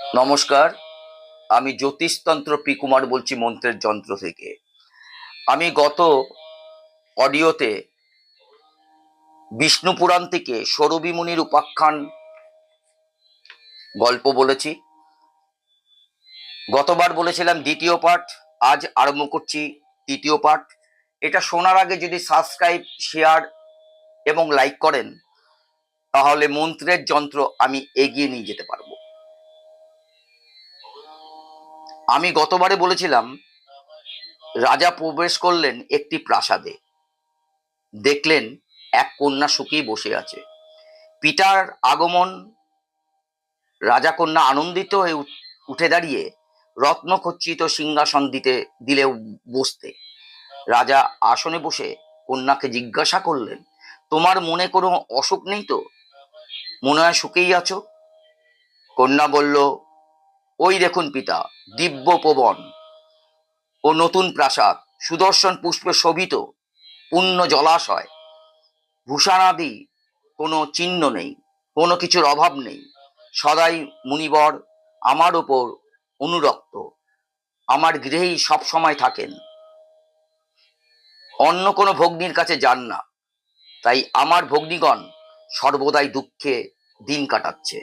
নমস্কার, আমি জ্যোতিষতন্ত্র পি কুমার বলছি মন্ত্রের যন্ত্র থেকে। আমি গত অডিওতে বিষ্ণু পুরাণ থেকে সৌরভী মুনির উপাখ্যান গল্প বলেছি। গতবার বলেছিলাম দ্বিতীয় পার্ট, আজ আরম্ভ করছি তৃতীয় পার্ট। এটা শোনার আগে যদি সাবস্ক্রাইব, শেয়ার এবং লাইক করেন তাহলে মন্ত্রের যন্ত্র আমি এগিয়ে নিয়ে যেতে পারবো। আমি গতবারে বলেছিলাম রাজা প্রবেশ করলেন একটি প্রাসাদে, দেখলেন এক কন্যা সুখী বসে আছে। পিতার আগমন রাজা কন্যা আনন্দিত হয়ে উঠে দাঁড়িয়ে রত্নখচিত সিংহাসন দিলে বসতে। রাজা আসনে বসে কন্যাকে জিজ্ঞাসা করলেন, তোমার মনে কোনো অসুখ নেই তো? মনে হয় সুখেই আছো। কন্যা বলল, ওই দেখুন পিতা, দিব্য পবন ও নতুন প্রাসাদ, সুদর্শন পুষ্পে শোভিত পুণ্য জলাশয়, ভূষণাদি কোনো চিহ্ন নেই, কোনো কিছুর অভাব নেই। সদাই মুনিবর আমার ওপর অনুরক্ত, আমার গৃহেই সব সময় থাকেন, অন্য কোনো ভগ্নীর কাছে যান না। তাই আমার ভগ্নীগণ সর্বদাই দুঃখে দিন কাটাচ্ছে।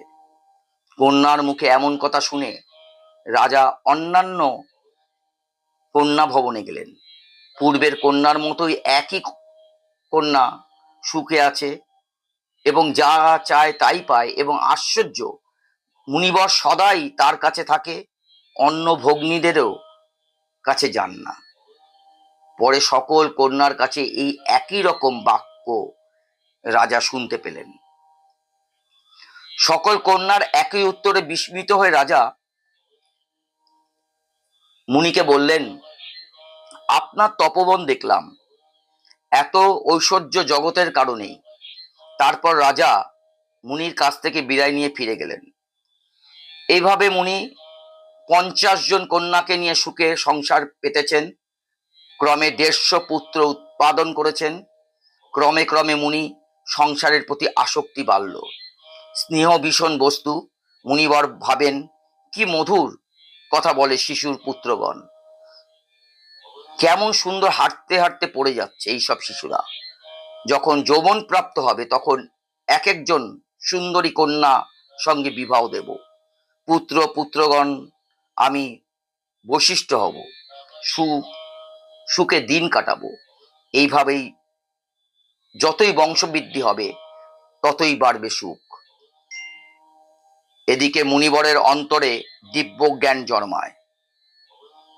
কন্যার মুখে এমন কথা শুনে রাজা অন্যান্য কন্যা ভবনে গেলেন। পূর্বের কন্যার মতোই একই কন্যা সুখে আছে এবং যা চায় তাই পায়, এবং আশ্চর্য, মুনিবর সদাই তার কাছে থাকে, অন্য ভগ্নীদেরও কাছে যান না। পরে সকল কন্যার কাছে এই একই রকম বাক্য রাজা শুনতে পেলেন। সকল কন্যার একই উত্তরে বিস্মিত হয়ে রাজা মুনিকে বললেন, আপনার তপোবন দেখলাম, এত ঐশ্বর্য জগতের কারণেই। তারপর রাজা মুনির কাছ থেকে বিদায় নিয়ে ফিরে গেলেন। এইভাবে মুনি 50 জন কন্যাকে নিয়ে সুখে সংসার পেতেছেন। ক্রমে 150 পুত্র উৎপাদন করেছেন। ক্রমে ক্রমে মুনি সংসারের প্রতি আসক্তি বাড়ল। স্নেহ ভীষণ বস্তু। মুনিবর ভাবেন, কি মধুর কথা বলে শিশুর পুত্রগণ, কেমন সুন্দর হাঁটতে হাঁটতে পড়ে যাচ্ছে এইসব শিশুরা। যখন যৌবন প্রাপ্ত হবে তখন এক একজন সুন্দরী কন্যা সঙ্গে বিবাহ দেব। পুত্র পুত্রগণ আমি বৈশিষ্ট্য হব, সুখে দিন কাটাবো। এইভাবেই যতই বংশবৃদ্ধি হবে ততই বাড়বে সুখ। এদিকে মুনিবরের অন্তরে দিব্য জ্ঞান জন্মায়।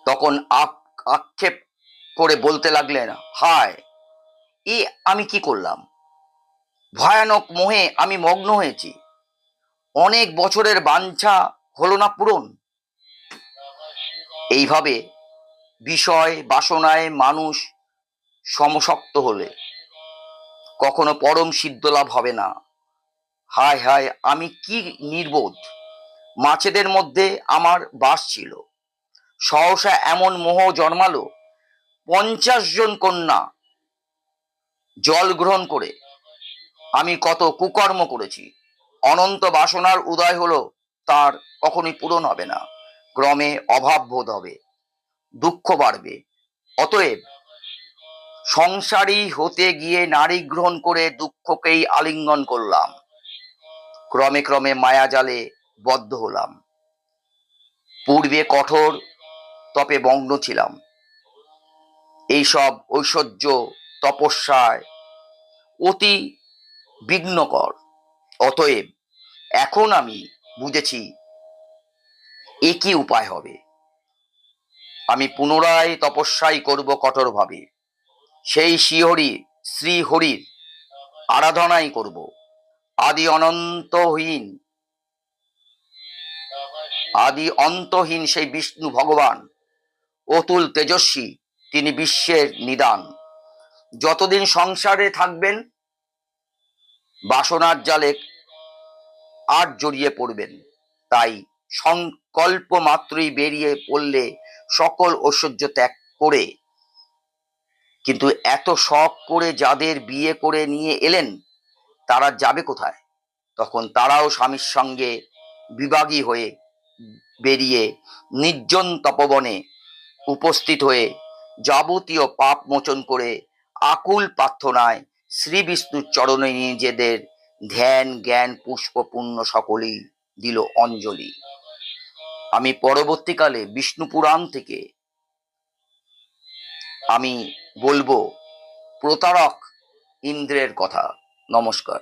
তখন আক্ষেপ করে বলতে লাগলেন, হায়, এ আমি কি করলাম? ভয়ানক মোহে আমি মগ্ন হয়েছি। অনেক বছরের বাঞ্ছা হলো না পূরণ। এইভাবে বিষয় বাসনায় মানুষ সমশক্ত হলে কখনো পরম সিদ্ধ লাভ হবে না। হায় হায়, আমি কি নির্বোধ। মাছেদের মধ্যে আমার বাস ছিল, সহসা এমন মোহ জন্মালো। 50 জন কন্যা জল গ্রহণ করে আমি কত কুকর্ম করেছি। অনন্ত বাসনার উদয় হলো, তার কখনোই পূরণ হবে না। ক্রমে অভাব বোধ হবে, দুঃখ বাড়বে। অতএব সংসারী হতে গিয়ে নারী গ্রহণ করে দুঃখকেই আলিঙ্গন করলাম। ক্রমে ক্রমে মায়াজালে বদ্ধ হলাম। পূর্বে কঠোর তপে মগ্ন ছিলাম। এইসব ঐশ্বর্য তপস্যায় অতি বিঘ্নকর। অতএব এখন আমি বুঝেছি এ কি উপায় হবে। আমি পুনরায় তপস্যাই করব কঠোরভাবে। সেই শ্রী হরির আরাধনাই করব। আদি অন্তহীন সেই বিষ্ণু ভগবান অতুল তেজস্বী, তিনি বিশ্বের নিদান। যতদিন সংসারে থাকবেন বাসনার জালে আর জড়িয়ে পড়বেন। তাই সংকল্প মাত্রই বেরিয়ে পড়লে সকল ঐশ্বর্য ত্যাগ করে। কিন্তু এত শখ করে যাদের বিয়ে করে নিয়ে এলেন তারা যাবে কোথায়? তখন তারাও স্বামীর সঙ্গে বিভাগী হয়ে বেরিয়ে নির্জন তপবনে উপস্থিত হয়ে যাবতীয় পাপ মোচন করে আকুল প্রার্থনায় শ্রী বিষ্ণুর চরণে নিজেদের ধ্যান জ্ঞান পুষ্প পুণ্য সকলেই দিল অঞ্জলি। আমি পরবর্তীকালে বিষ্ণু পুরাণ থেকে আমি বলবো প্রতারক ইন্দ্রের কথা। নমস্কার।